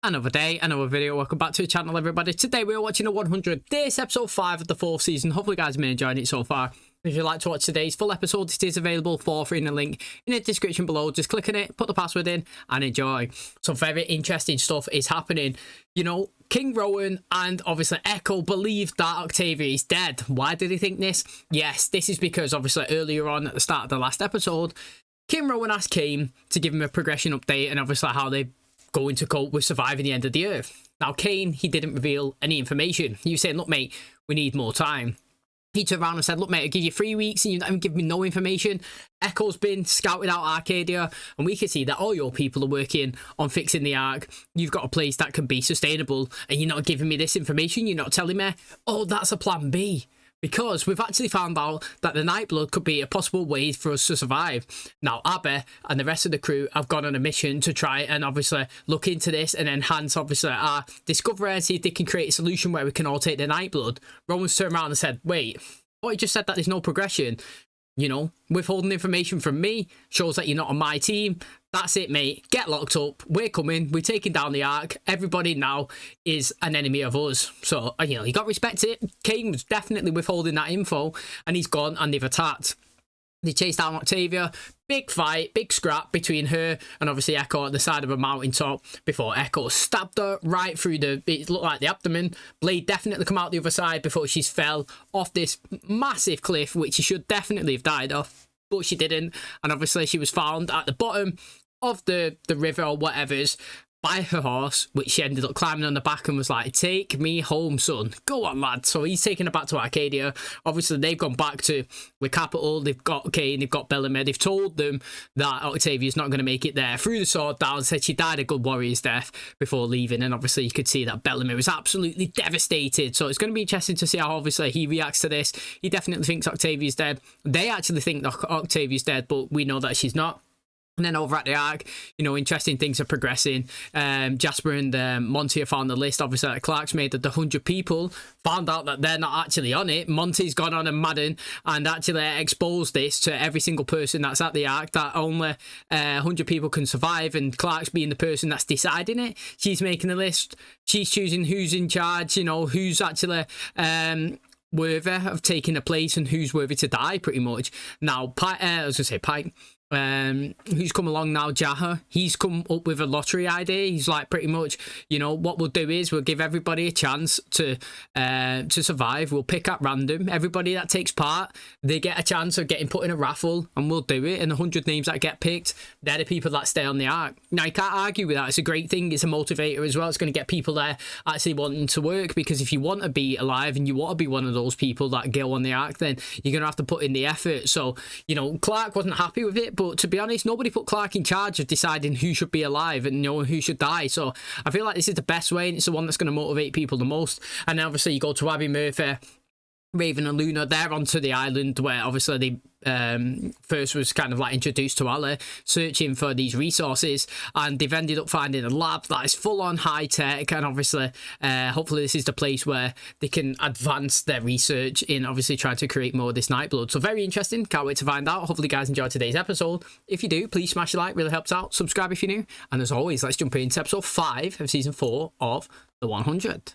Another day, another video. Welcome back to the channel, everybody. Today we are watching a 100. This episode 5 of the 4th season. Hopefully you guys have been enjoying it so far. If you'd like to watch today's full episode, it is available for free in the link in the description below. Just click on it, put the password in and enjoy. Some very interesting stuff is happening. You know, King Rowan and obviously Echo believe that Octavia is dead. Why did he think this? Yes, this is because obviously earlier on at the start of the last episode, King Rowan asked Kane to give him a progression update and obviously how they going to cope with surviving the end of the earth. Now Kane, he didn't reveal any information. He was saying, look mate, we need more time. He turned around and said, look mate, I'll give you 3 weeks and you don't even give me no information. Echo's been scouted out Arcadia and we can see that all your people are working on fixing the Ark. You've got a place that can be sustainable and you're not giving me this information. You're not telling me, oh, that's a plan B. Because we've actually found out that the Nightblood could be a possible way for us to survive. Now, Abby and the rest of the crew have gone on a mission to try and obviously look into this and enhance obviously our discovery and see if they can create a solution where we can all take the Nightblood. Rowan's turned around and said, wait, what, you just said that there's no progression? You know, withholding information from me shows that you're not on my team. That's it, mate. Get locked up. We're coming. We're taking down the Ark. Everybody now is an enemy of us. So, you know, you got to respect it. Kane was definitely withholding that info and he's gone and they've attacked. They chased down Octavia. Big fight, big scrap between her and obviously Echo at the side of a mountaintop before Echo stabbed her right through the, it looked like the abdomen. Blade definitely come out the other side before she fell off this massive cliff, which she should definitely have died off, but she didn't. And obviously she was found at the bottom of the river or whatever's by her horse, which she ended up climbing on the back and was like, take me home, son. Go on, lad. So he's taking her back to Arcadia. Obviously, they've gone back to the capital. They've got Kane, they've got Bellamy. They've told them that Octavia's not going to make it there. Threw the sword down, said she died a good warrior's death before leaving. And obviously, you could see that Bellamy was absolutely devastated. So it's going to be interesting to see how obviously he reacts to this. He definitely thinks Octavia's dead. They actually think that Octavia's dead, but we know that she's not. And then over at the Ark, you know, interesting things are progressing. Jasper and Monty have found the list, obviously, that Clark's made of the 100 people. Found out that they're not actually on it. Monty's gone on and Madden and actually exposed this to every single person that's at the Ark, that only 100 people can survive. And Clark's being the person that's deciding it. She's making the list. She's choosing who's in charge, you know, who's actually worthy of taking a place and who's worthy to die, pretty much. Now, I was going to say Pike. Who's come along now, Jaha, he's come up with a lottery idea. He's like, pretty much, you know, what we'll do is we'll give everybody a chance to survive. We'll pick at random. Everybody that takes part, they get a chance of getting put in a raffle and we'll do it. And the 100 names that get picked, they're the people that stay on the Ark. Now, you can't argue with that. It's a great thing. It's a motivator as well. It's going to get people there actually wanting to work, because if you want to be alive and you want to be one of those people that go on the Ark, then you're going to have to put in the effort. So, you know, Clark wasn't happy with it, but to be honest, nobody put Clark in charge of deciding who should be alive and, you know, who should die. So I feel like this is the best way and it's the one that's going to motivate people the most. And then obviously you go to Abby Murphy, Raven and Luna. They're onto the island where obviously they first was kind of like introduced to Ali, searching for these resources, and they've ended up finding a lab that is full on high tech, and obviously hopefully this is the place where they can advance their research in obviously trying to create more of this Nightblood. So very interesting, can't wait to find out. Hopefully you guys enjoyed today's episode. If you do, please smash a like, really helps out. Subscribe if you're new, and as always, let's jump into episode 5 of season 4 of the 100.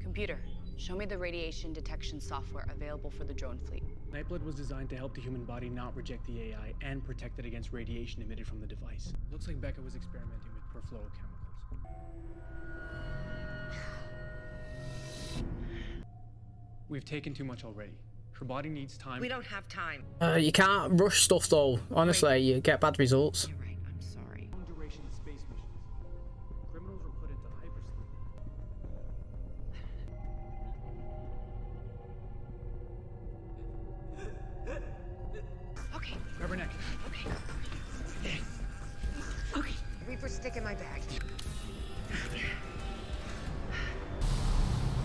Computer, show me the radiation detection software available for the drone fleet. Nightblood was designed to help the human body not reject the AI and protect it against radiation emitted from the device. Looks like Becca was experimenting with perfluorochemicals. We've taken too much already. Her body needs time. We don't have time. You can't rush stuff though. Honestly, you get bad results. You're right, I'm sorry. Long-duration space missions. Criminals were put into hypersleep. Okay, Grab her neck. okay. Okay, Reaper stick in my bag.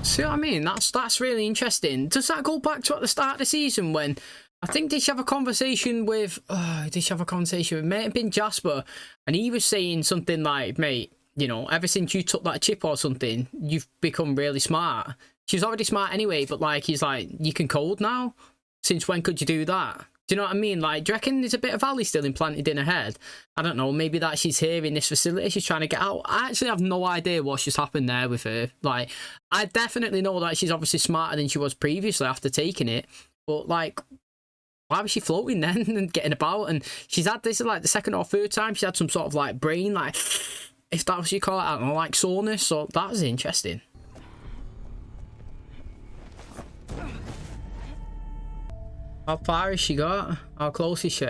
See what I mean? That's really interesting. Does that go back to at the start of the season when I think did she have a conversation with it may have been Jasper, and he was saying something like, mate, you know, ever since you took that chip or something, you've become really smart. She's already smart anyway, but like, he's like, you can code now? Since when could you do that? Do you know what I mean? Like, do you reckon there's a bit of Ali still implanted in her head? I don't know, maybe that she's here in this facility, she's trying to get out. I actually have no idea what's just happened there with her. Like, I definitely know that she's obviously smarter than she was previously after taking it, but like, why was she floating then and getting about? And she's had this like the second or third time she had some sort of like brain, like, if that's what you call it, I don't know, like soreness. So that was interesting. How far has she got? How close is she?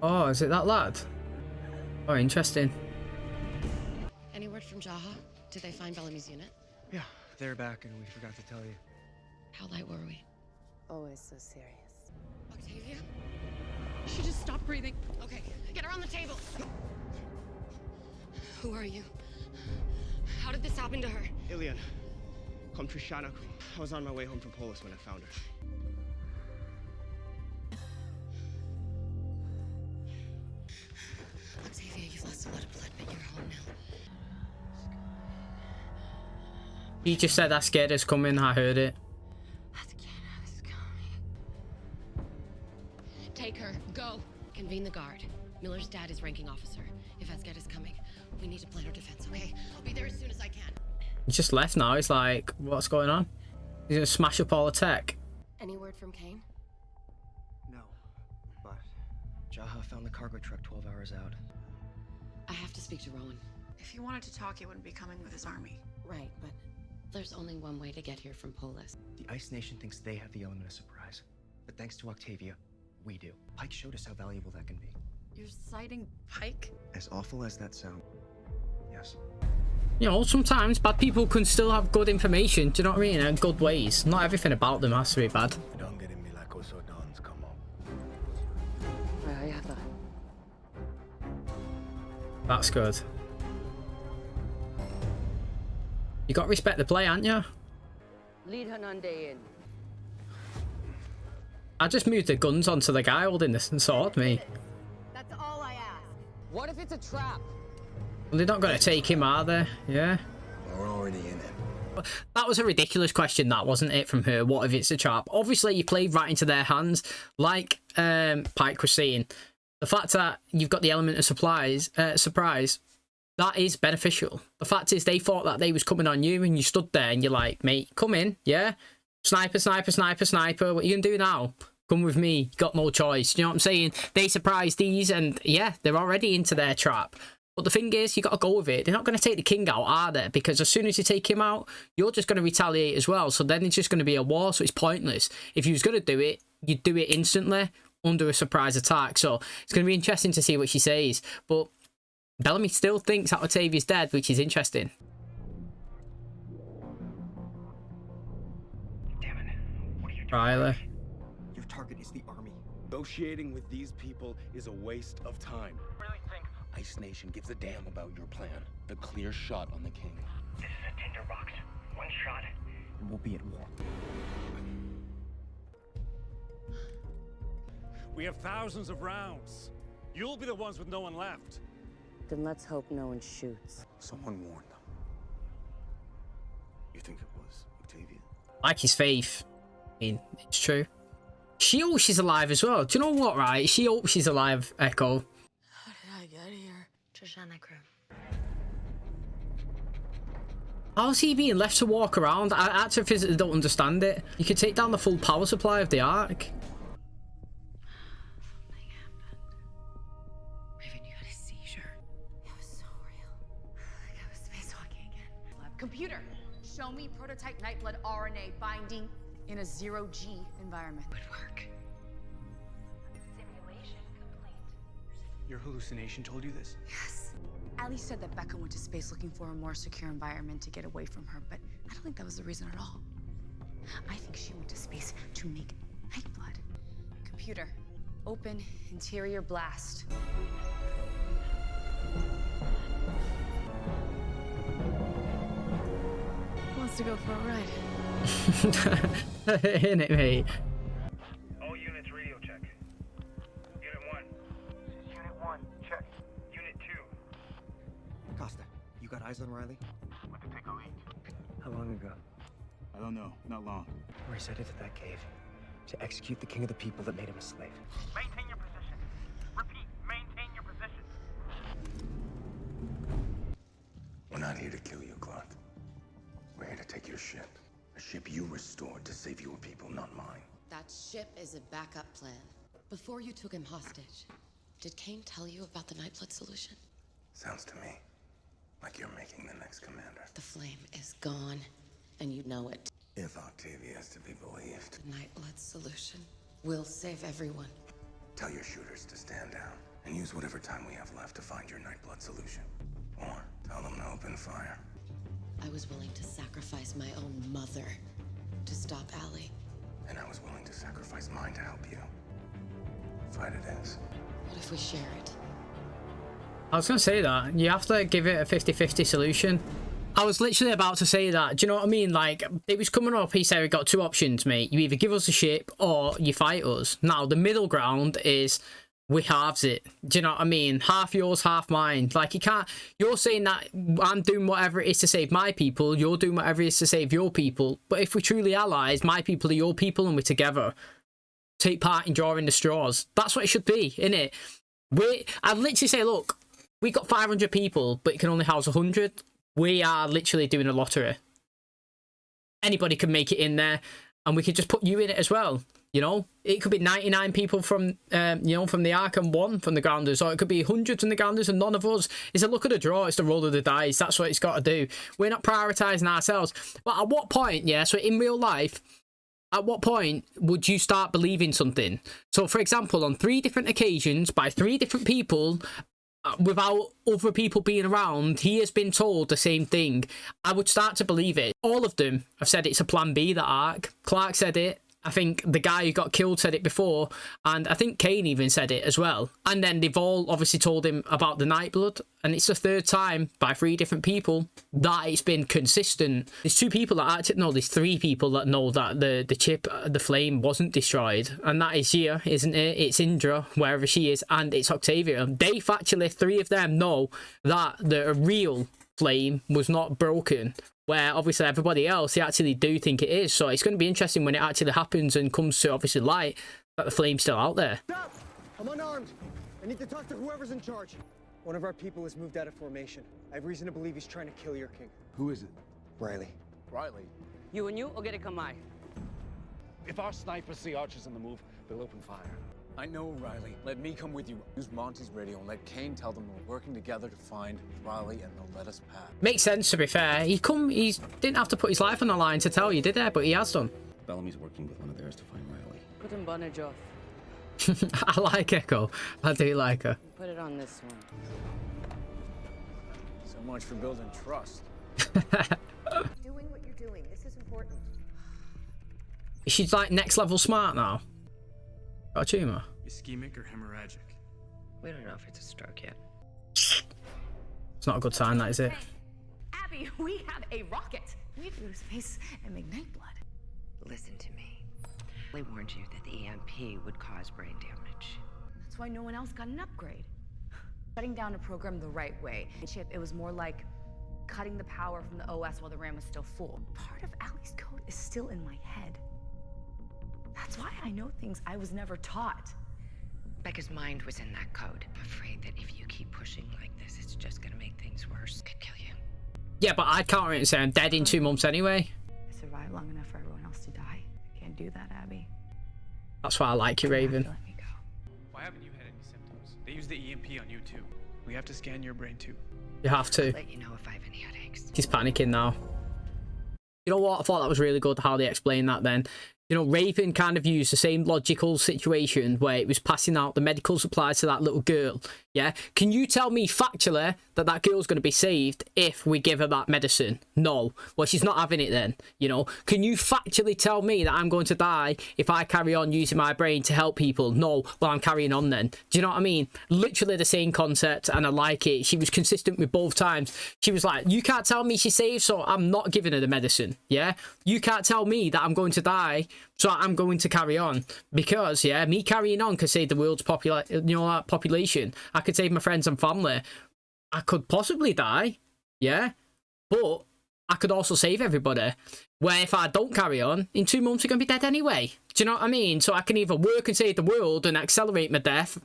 Oh, is it that lad? Oh, interesting. Any word from Jaha? Did they find Bellamy's unit? Yeah, they're back and we forgot to tell you. How light were we? Always so serious. Octavia? She just stopped breathing. Okay, get her on the table. Who are you? How did this happen to her? ILIAN, come Trishana. I was on my way home from Polis when I found her. Octavia, you've lost a lot of blood, but you're home now. He just said that scared us coming, I heard it. Take her. Go. Convene the guard. Miller's dad is ranking officer. If Asged is coming, we need to plan our defense, okay? I'll be there as soon as I can. He's just left now. He's like, what's going on? He's gonna smash up all the tech. Any word from Kane? No, but Jaha found the cargo truck 12 hours out. I have to speak to Rowan. If he wanted to talk, he wouldn't be coming with his army. Right, but there's only one way to get here from Polis. The Ice Nation thinks they have the element of surprise, but thanks to Octavia, we do. Pike showed us how valuable that can be. You're citing Pike? As awful as that sounds, yes. You know, sometimes bad people can still have good information, do you know what I mean? And good ways. Not everything about them has to be bad. That's good. You got to respect the play, ain't you? Lead Hanande in. I just moved the guns onto the guy holding this and sword me. That's all I ask. What if it's a trap? Well, they're not going to take him, are they? Yeah. We're already in it. That was a ridiculous question, that wasn't it, from her? What if it's a trap? Obviously, you played right into their hands. Like Pike was saying, the fact that you've got the element of surprise, that is beneficial. The fact is, they thought that they was coming on you, and you stood there, and you're like, mate, come in, yeah? Sniper, sniper, sniper, sniper. What are you going to do now? Come with me. You got no choice. You know what I'm saying? They surprised these, and yeah, they're already into their trap. But the thing is, you got to go with it. They're not going to take the king out, are they? Because as soon as you take him out, you're just going to retaliate as well. So then it's just going to be a war, so it's pointless. If you was going to do it, you'd do it instantly under a surprise attack. So it's going to be interesting to see what she says. But Bellamy still thinks that Octavia's dead, which is interesting. Damn it. What are you doing? Riley. Your target is the army. Negotiating with these people is a waste of time. Really think Ice Nation gives a damn about your plan. The clear shot on the king. this is a tinderbox? One shot. And we'll be at war. We have thousands of rounds. You'll be the ones with no one left. Then let's hope no one shoots. Someone warned them. You think it was Octavia? Like his faith. I mean, it's true. She hopes she's alive as well. Do you know what, right? She hopes she's alive, Echo. How did I get here? Trishana crew. How's he being left to walk around? I actually physically don't understand it. You could take down the full power supply of the ARK. Something happened. Raven, you had a seizure. It was so real. Like I was spacewalking again. Computer, show me prototype Nightblood RNA binding in a zero-G environment. Would work. Your hallucination told you this? Yes. Ali said that Becca went to space looking for a more secure environment to get away from her, but I don't think that was the reason at all. I think she went to space to make Nightblood. Computer, open interior blast. Who wants to go for a ride? Ain't it, mate? All units radio check. Unit 1. This is Unit 1. Check. Unit 2. Costa, you got eyes on Riley? Went to take a leak. How long ago? I don't know. Not long. Where he's headed to that cave to execute the king of the people that made him a slave. Maintain your position. Repeat, maintain your position. We're not here to kill you, Clark. We're here to take your ship. A ship you restored to save your people, not mine. That ship is a backup plan. Before you took him hostage, did Kane tell you about the Nightblood solution? Sounds to me like you're making the next commander. The flame is gone, and you know it. If Octavia is to be believed. The Nightblood solution will save everyone. Tell your shooters to stand down and use whatever time we have left to find your Nightblood solution. Or tell them to open fire. I was willing to sacrifice my own mother to stop Allie. And I was willing to sacrifice mine to help you. Fight it is. What if we share it? I was going to say that. You have to give it a 50-50 solution. I was literally about to say that. Do you know what I mean? Like, it was coming up, he said, we got two options, mate. You either give us a ship or you fight us. Now, the middle ground is we halves it. Do you know what I mean? Half yours, half mine. Like, you can't... You're saying that I'm doing whatever it is to save my people. You're doing whatever it is to save your people. But if we're truly allies, my people are your people and we're together. Take part in drawing the straws. That's what it should be, innit? I'd literally say, look, we got 500 people, but it can only house 100. We are literally doing a lottery. Anybody can make it in there, and we could just put you in it as well. You know, it could be 99 people from, you know, from the ARK and 1 from the Grounders, or it could be 100 from the Grounders and none of us. It's a look at the draw. It's the roll of the dice. That's what it's got to do. We're not prioritising ourselves. But at what point, yeah, so in real life, at what point would you start believing something? So, for example, on 3 different occasions by 3 different people, without other people being around, he has been told the same thing. I would start to believe it. All of them have said it's a plan B, the ARK. Clark said it. I think the guy who got killed said it before, and I think Kane even said it as well. And then they've all obviously told him about the Nightblood, and it's the 3rd time by 3 different people that it's been consistent. There's 2 people that actually know, there's 3 people that know that the chip, the flame, wasn't destroyed, and that is here, isn't it? It's Indra, wherever she is, and it's Octavia. They factually, 3 of them know that the real flame was not broken, where obviously everybody else, they actually do think it is. So it's going to be interesting when it actually happens and comes to obviously light that the flame's still out there. Stop! I'm unarmed. I need to talk to whoever's in charge. One of our people has moved out of formation. I have reason to believe he's trying to kill your king. Who is it? Riley. Riley. You and you, or get it come I. If our snipers see archers on the move, they'll open fire. I know, Riley. Let me come with you. Use Monty's radio and let Kane tell them we're working together to find Riley, and they'll let us pass. Makes sense, to be fair. He didn't have to put his life on the line to tell you, did he? But he has done. Bellamy's working with one of theirs to find Riley. Put him bondage off. I like Echo. I do like her. Put it on this one. So much for building trust. Doing what you're doing. This is important. She's like next level smart now. Got a tumour. Ischemic or hemorrhagic? We don't know if it's a stroke yet. It's not a good sign, that is it? Abby, we have a rocket. We have to go to space and make Nightblood. Listen to me. We warned you that the EMP would cause brain damage. That's why no one else got an upgrade. Shutting down a program the right way. Chip, it was more like cutting the power from the OS while the RAM was still full. Part of Allie's code is still in my head. That's why I know things I was never taught. Becca's mind was in that code. I'm afraid that if you keep pushing like this, it's just gonna make things worse. Could kill you. Yeah, but I'd counter it and say I'm dead in 2 months anyway. I survived long enough for everyone else to die. I can't do that, Abby. That's why I like you, Raven. Let me go. Why haven't you had any symptoms? They use the EMP on you too. We have to scan your brain too. You have to. I'll let you know if I have any headaches. He's panicking now. You know what? I thought that was really good how they explained that then. You know, Raven kind of used the same logical situation where it was passing out the medical supplies to that little girl. Yeah? Can you tell me factually that that girl's going to be saved if we give her that medicine? No. Well, she's not having it then, you know? Can you factually tell me that I'm going to die if I carry on using my brain to help people? No. Well, I'm carrying on then. Do you know what I mean? Literally the same concept, and I like it. She was consistent with both times. She was like, you can't tell me she's saved, so I'm not giving her the medicine. Yeah? You can't tell me that I'm going to die, so I'm going to carry on. Because, yeah, me carrying on could save the world's population. I could save my friends and family. I could possibly die, yeah? But I could also save everybody. Where if I don't carry on, in 2 months we're going to be dead anyway. Do you know what I mean? So I can either work and save the world and accelerate my death,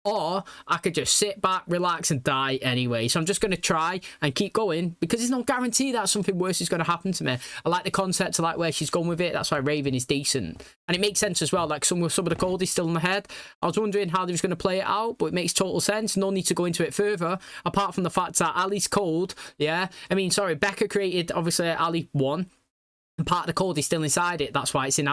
or I could just sit back, relax, and die anyway. So I'm just going to try and keep going, because there's no guarantee that something worse is going to happen to me. I like the concept, I like where she's going with it. That's why Raven is decent. And it makes sense as well. Like some of the code is still in the head. I was wondering how they was going to play it out, but it makes total sense. No need to go into it further, apart from the fact that Ali's code, yeah. I mean, sorry, Becca created, obviously, Ali 1. And part of the code is still inside it. That's why it's in,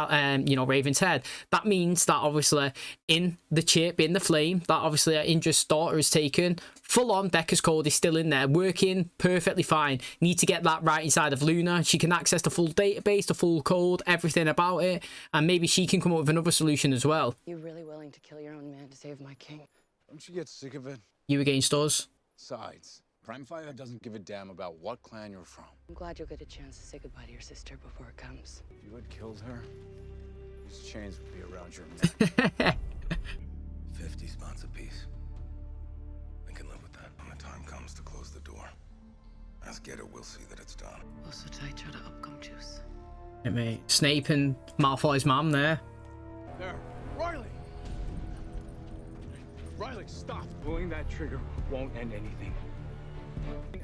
you know, Raven's head. That means that obviously in the chip, in the flame, that obviously Indra's daughter is taken, full on Becca's code is still in there, working perfectly fine. Need to get that right inside of Luna. She can access the full database, the full code, everything about it, and maybe she can come up with another solution as well. You really willing to kill your own man to save my king? Don't you get sick of it? You against us? Besides, Prime Fire doesn't give a damn about what clan you're from. I'm glad you'll get a chance to say goodbye to your sister before it comes. If you had killed her, these chains would be around your neck. 50 spots apiece. We can live with that. When the time comes to close the door, ask Getter, we'll see that it's done. Also tight, try to upcome juice. Hey, mate. Snape and Malfoy's mum there. There. Riley! Riley, stop! Pulling that trigger won't end anything.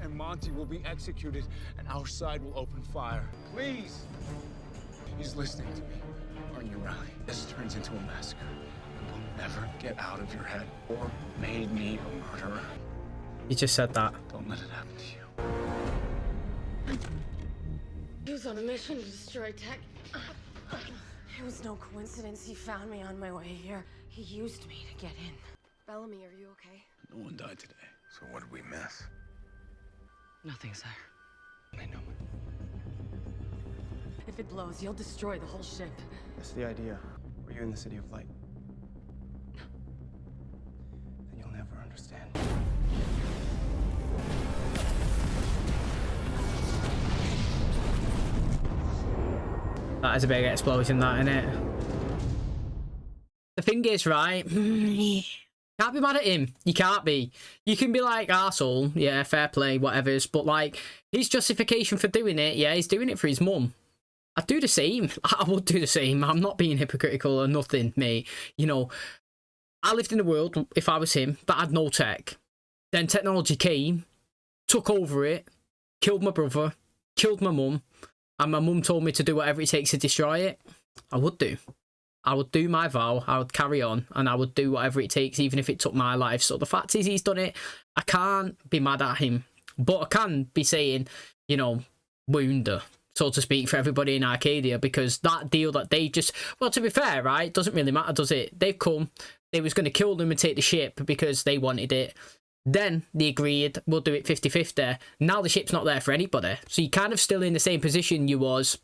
And Monty will be executed, and our side will open fire. Please! He's listening to me. Aren't you, Riley? This turns into a massacre. It will never get out of your head or made me a murderer. You just said that. Don't let it happen to you. He was on a mission to destroy tech. It was no coincidence he found me on my way here. He used me to get in. Bellamy, are you okay? No one died today. So what did we miss? Nothing, sir. I know. If it blows, you'll destroy the whole ship. That's the idea. Were you in the City of Light? Then you'll never understand. That is a big explosion, that, isn't it? The thing is, right, can't be mad at him. You can't be. You can be like, arsehole, yeah, fair play, whatever's, but like, his justification for doing it, yeah, he's doing it for his mum. I'd do the same. I would do the same. I'm not being hypocritical or nothing, mate. You know, I lived in a world, if I was him, that had no tech. Then technology came, took over it, killed my brother, killed my mum, and my mum told me to do whatever it takes to destroy it. I would do. I would do my vow, I would carry on, and I would do whatever it takes, even if it took my life. So the fact is, he's done it. I can't be mad at him, but I can be saying, you know, wound her, so to speak, for everybody in Arcadia, because that deal that they just, well, to be fair, right, doesn't really matter, does it? They've come, they was going to kill them and take the ship because they wanted it. Then they agreed, we'll do it 50-50. Now the ship's not there for anybody. So you're kind of still in the same position you was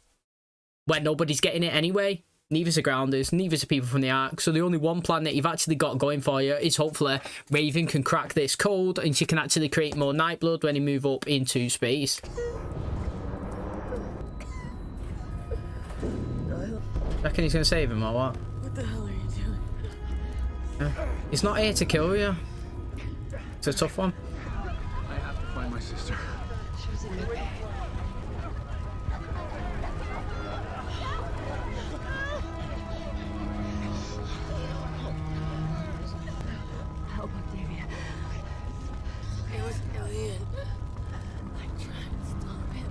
when nobody's getting it anyway. Neither's the Grounders, neither's the people from the ARK. So the only one plan that you've actually got going for you is hopefully Raven can crack this code and she can actually create more Nightblood when he move up into space. Reckon he's going to save him or what? What the hell are you doing? He's not here to kill you. It's a tough one. I have to find my sister. She was in midway. Help Octavia. It was ILIAN. I'm trying to stop him.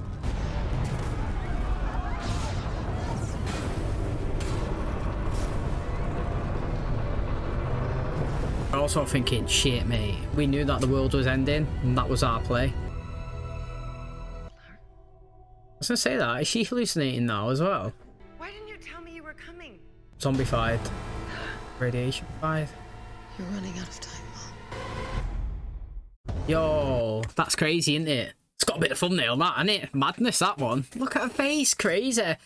I'm also thinking, shit, mate. We knew that the world was ending, and that was our play. I was gonna say that. Is she hallucinating now as well? Why didn't you tell me you were coming? Zombified. Radiation-fied. You're running out of time, Mom. Yo, that's crazy, isn't it? It's got a bit of thumbnail, that, isn't it? Madness, that one. Look at her face, crazy.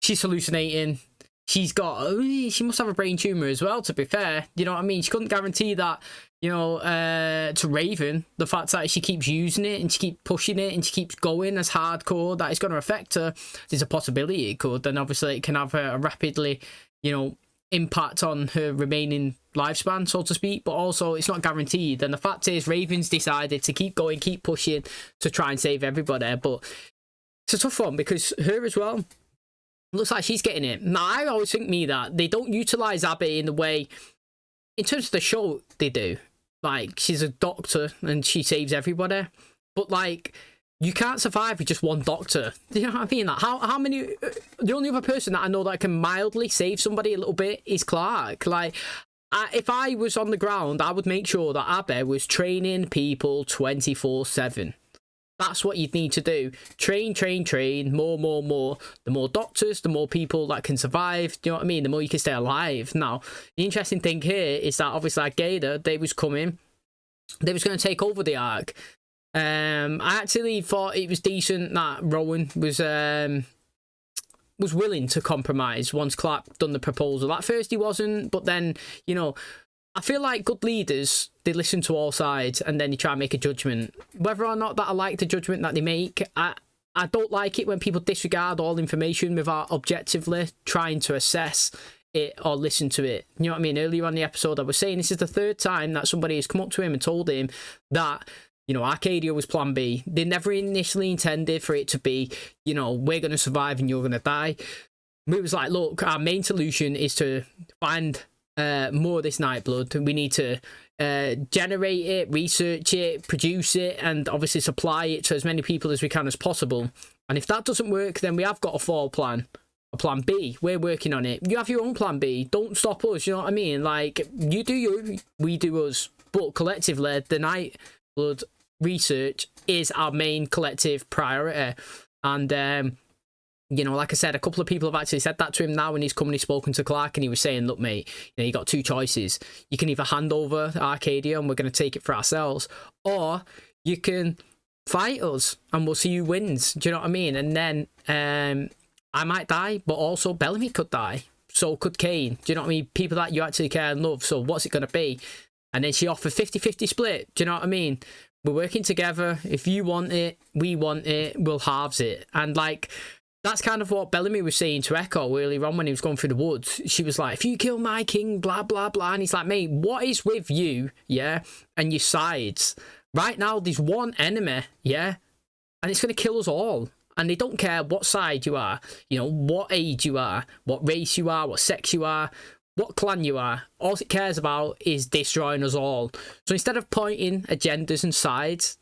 She's hallucinating. She's got, she must have a brain tumour as well, to be fair. You know what I mean? She couldn't guarantee that, you know, to Raven, the fact that she keeps using it and she keeps pushing it and she keeps going as hardcore, that it's going to affect her. There's a possibility it could. Then obviously it can have a rapidly, you know, impact on her remaining lifespan, so to speak, but also it's not guaranteed. And the fact is, Raven's decided to keep going, keep pushing to try and save everybody, but it's a tough one because her as well, looks like she's getting it. Now, I always think that they don't utilize Abby in the way, in terms of the show, they do. Like, she's a doctor and she saves everybody. But, like, you can't survive with just one doctor. Do you know what I mean? Like, how many... the only other person that I know that can mildly save somebody a little bit is Clark. Like, if I was on the ground, I would make sure that Abby was training people 24/7. That's what you'd need to do. Train, train, train. More. The more doctors, the more people that can survive. Do you know what I mean? The more you can stay alive. Now, the interesting thing here is that obviously like Gator, they was coming. They was going to take over the ARK. I actually thought it was decent that Rowan was willing to compromise once Clark done the proposal. At first he wasn't, but then, you know, I feel like good leaders, they listen to all sides and then you try and make a judgment. Whether or not that I like the judgment that they make, I don't like it when people disregard all information without objectively trying to assess it or listen to it. You know what I mean? Earlier on the episode, I was saying this is the third time that somebody has come up to him and told him that, you know, Arcadia was plan B. They never initially intended for it to be, you know, we're going to survive and you're going to die. It was like, look, our main solution is to find more of this Nightblood. We need to generate it, research it, produce it, and obviously supply it to as many people as we can as possible. And if that doesn't work, then we have got a fall plan. A plan B. We're working on it. You have your own plan B. Don't stop us. You know what I mean? Like, you do you, we do us. But collectively, the Nightblood research is our main collective priority. And you know, like I said, a couple of people have actually said that to him now when he's come and he's spoken to Clark, and he was saying, look, mate, you know, you got two choices. You can either hand over Arcadia and we're going to take it for ourselves, or you can fight us and we'll see who wins. Do you know what I mean? And then I might die, but also Bellamy could die. So could Kane. Do you know what I mean? People that you actually care and love. So what's it going to be? And then she offered 50-50 split. Do you know what I mean? We're working together. If you want it, we want it, we'll halves it. And like... that's kind of what Bellamy was saying to Echo earlier on when he was going through the woods. She was like, if you kill my king, blah, blah, blah. And he's like, mate, what is with you, yeah, and your sides? Right now, there's one enemy, yeah, and it's going to kill us all. And they don't care what side you are, you know, what age you are, what race you are, what sex you are, what clan you are. All it cares about is destroying us all. So instead of pointing agendas and sides,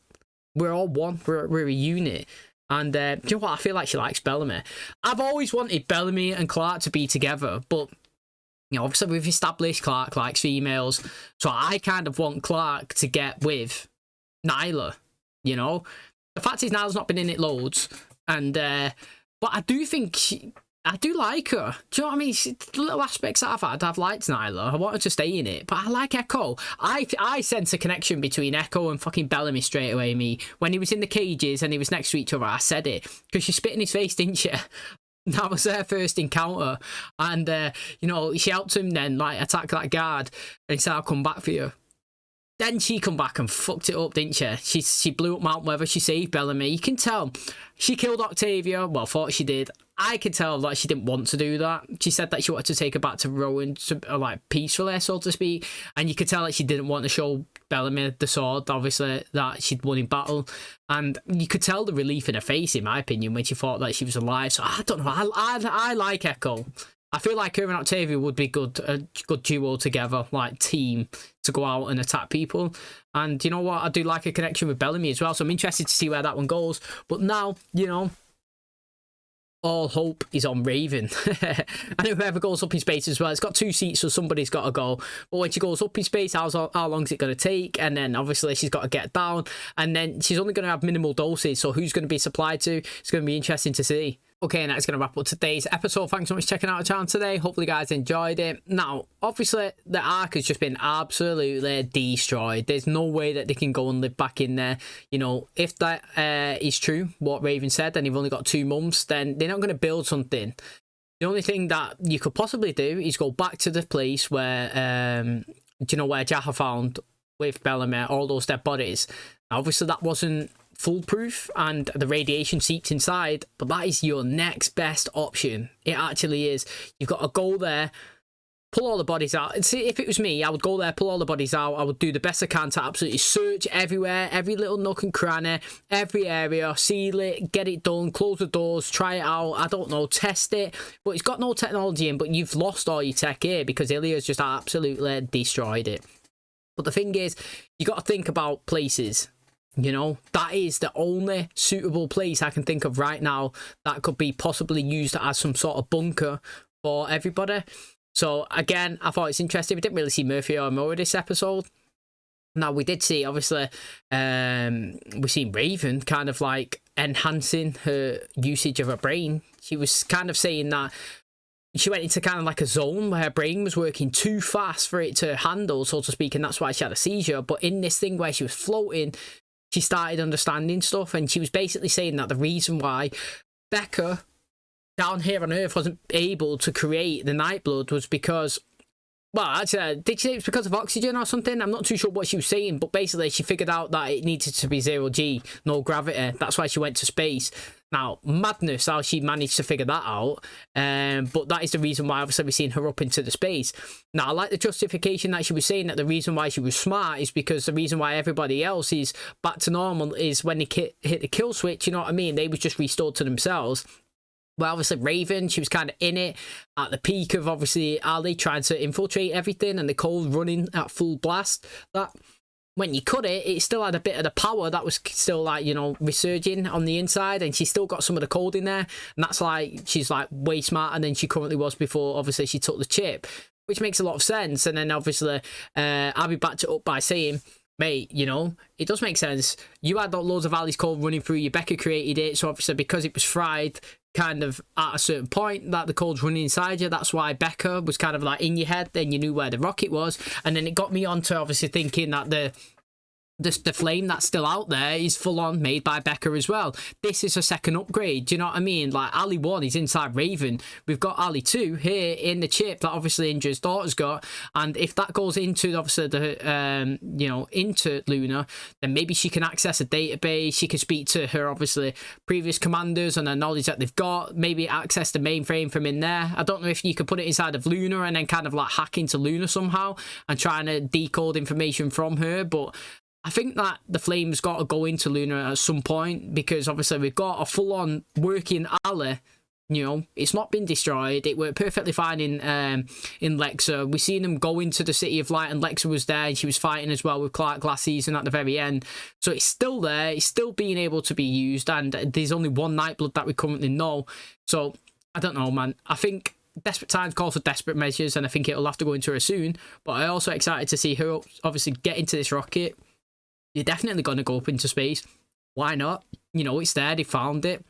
we're all one. We're a unit. And do you know what? I feel like she likes Bellamy. I've always wanted Bellamy and Clark to be together, but, you know, obviously we've established Clark likes females, so I kind of want Clark to get with Nyla, you know? The fact is, Nyla's not been in it loads, and but I do think I do like her. Do you know what I mean? The little aspects that I've liked Nyla. I wanted to stay in it, but I like Echo. I sense a connection between Echo and fucking Bellamy straight away. Me, when he was in the cages and he was next to each other, I said it because she spit in his face, didn't she? That was their first encounter, and you know, she helped him then like attack that guard, and he said, "I'll come back for you." Then she come back and fucked it up, didn't she? She blew up Mount Weather. She saved Bellamy. You can tell she killed Octavia. Well, thought she did. I could tell that she didn't want to do that. She said that she wanted to take her back to Rowan, to, like, peacefully, so to speak. And you could tell that she didn't want to show Bellamy the sword, obviously, that she'd won in battle. And you could tell the relief in her face, in my opinion, when she thought that she was alive. So I don't know. I like Echo. I feel like her and Octavia would be a good duo together, like team, to go out and attack people. And you know what? I do like a connection with Bellamy as well, so I'm interested to see where that one goes. But now, you know, all hope is on Raven. And whoever goes up in space as well, it's got 2 seats, so somebody's got to go. But when she goes up in space, how long is it going to take? And then obviously she's got to get down, and then she's only going to have minimal doses, so who's going to be supplied to? It's going to be interesting to see. Okay, and that's going to wrap up today's episode. Thanks so much for checking out the channel today. Hopefully you guys enjoyed it. Now, obviously, the ARK has just been absolutely destroyed. There's no way that they can go and live back in there. You know, if that is true, what Raven said, and you've only got 2 months, then they're not going to build something. The only thing that you could possibly do is go back to the place where, do you know, where Jaffa found with Bellamy all those dead bodies. Now, obviously, that wasn't foolproof and the radiation seeped inside, but that is your next best option. It actually is. You've got to go there, pull all the bodies out. And see, if it was me, I would go there, pull all the bodies out. I would do the best I can to absolutely search everywhere, every little nook and cranny, every area, seal it, get it done, close the doors, try it out. I don't know, test it. But it's got no technology in, but you've lost all your tech here because ILIA's just absolutely destroyed it. But the thing is, you got to think about places. You know, that is the only suitable place I can think of right now that could be possibly used as some sort of bunker for everybody. So again, I thought it's interesting. We didn't really see Murphy or Moa this episode. Now we did see, obviously, we've seen Raven kind of like enhancing her usage of her brain. She was kind of saying that she went into kind of like a zone where her brain was working too fast for it to handle, so to speak, and that's why she had a seizure. But in this thing where she was floating, she started understanding stuff, and she was basically saying that the reason why Becca down here on Earth wasn't able to create the Nightblood was because, well, actually, did she say it was because of oxygen or something? I'm not too sure what she was saying, but basically she figured out that it needed to be 0G, no gravity. That's why she went to space. Now, madness how she managed to figure that out, but that is the reason why obviously we're seeing her up into the space. Now, I like the justification that she was saying that the reason why she was smart is because the reason why everybody else is back to normal is when they hit the kill switch, you know what I mean? They was just restored to themselves. Well, obviously, Raven, she was kind of in it at the peak of, obviously, Ali trying to infiltrate everything and the cold running at full blast. That, when you cut it, it still had a bit of the power that was still, like, you know, resurging on the inside, and she still got some of the cold in there. And that's like, she's, like, way smarter than she currently was before, obviously, she took the chip, which makes a lot of sense. And then, obviously, Abby backed it up by saying, mate, you know, it does make sense. You had loads of Ali's cold running through you. Becca created it, so obviously because it was fried kind of at a certain point that the cold's running inside you, that's why Becca was kind of like in your head, then you knew where the rocket was. And then it got me onto obviously thinking that the flame that's still out there is full on made by Becca as well. This is a second upgrade, do you know what I mean? Like, Ali 1 is inside Raven, we've got Ali 2 here in the chip that obviously Indra's daughter's got, and if that goes into obviously the you know, into Luna, then maybe she can access a database, she can speak to her obviously previous commanders and the knowledge that they've got, maybe access the mainframe from in there. I don't know if you could put it inside of Luna and then kind of like hack into Luna somehow and trying to decode information from her, but I think that the flame's got to go into Luna at some point, because obviously we've got a full-on working Ali. You know, it's not been destroyed. It worked perfectly fine in Lexa. We've seen them go into the City of Light, and Lexa was there, and she was fighting as well with Clark last season at the very end. So it's still there. It's still being able to be used, and there's only one Nightblood that we currently know. So I don't know, man. I think desperate times call for desperate measures, and I think it'll have to go into her soon. But I'm also excited to see her obviously get into this rocket. You're definitely going to go up into space. Why not? You know, it's there. They found it.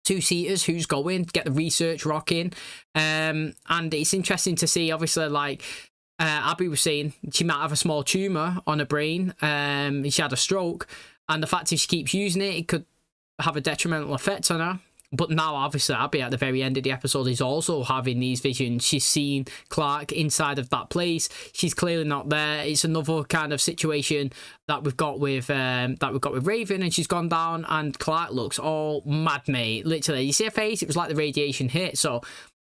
Two-seaters, who's going? Get the research rocking. And it's interesting to see, obviously, like Abby was saying, she might have a small tumour on her brain. She had a stroke. And the fact if she keeps using it, it could have a detrimental effect on her. But now, obviously, Abby at the very end of the episode is also having these visions. She's seen Clark inside of that place. She's clearly not there. It's another kind of situation that we've got with Raven, and she's gone down, and Clark looks all mad, mate. Literally, you see her face. It was like the radiation hit. So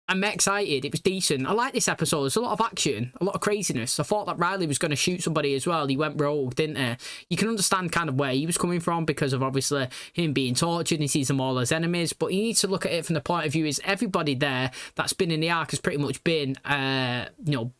I'm excited. It was decent. I like this episode. There's a lot of action, a lot of craziness. I thought that Riley was going to shoot somebody as well. He went rogue, didn't he? You can understand kind of where he was coming from because of obviously him being tortured, and he sees them all as enemies. But you need to look at it from the point of view is everybody there that's been in the ARK has pretty much been, you know,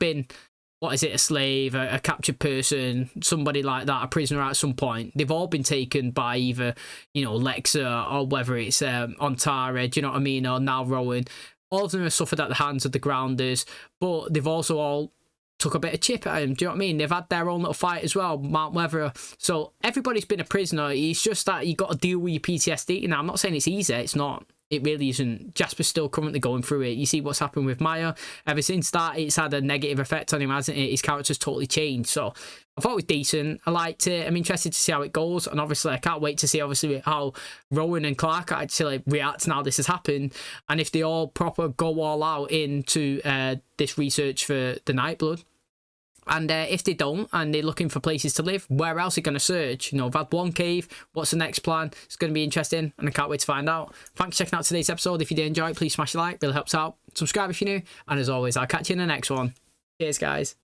what is it, a slave, a captured person, somebody like that, a prisoner at some point. They've all been taken by either, you know, Lexa or whether it's Ontara, do you know what I mean, or now Rowan. All of them have suffered at the hands of the Grounders, but they've also all took a bit of chip at him. Do you know what I mean? They've had their own little fight as well, Mount Weatherer. So everybody's been a prisoner. It's just that you got to deal with your PTSD. Now, I'm not saying it's easy. It's not. It really isn't. Jasper's still currently going through it. You see what's happened with Maya. Ever since that, it's had a negative effect on him, hasn't it? His character's totally changed. So I thought it was decent. I liked it. I'm interested to see how it goes. And obviously, I can't wait to see obviously how Rowan and Clark actually react now this has happened. And if they all proper go all out into this research for the Nightblood. And if they don't, and they're looking for places to live, where else are they going to search? You know, I've had one cave. What's the next plan? It's going to be interesting, and I can't wait to find out. Thanks for checking out today's episode. If you did enjoy it, please smash a like. Really helps out. Subscribe if you're new. And as always, I'll catch you in the next one. Cheers, guys.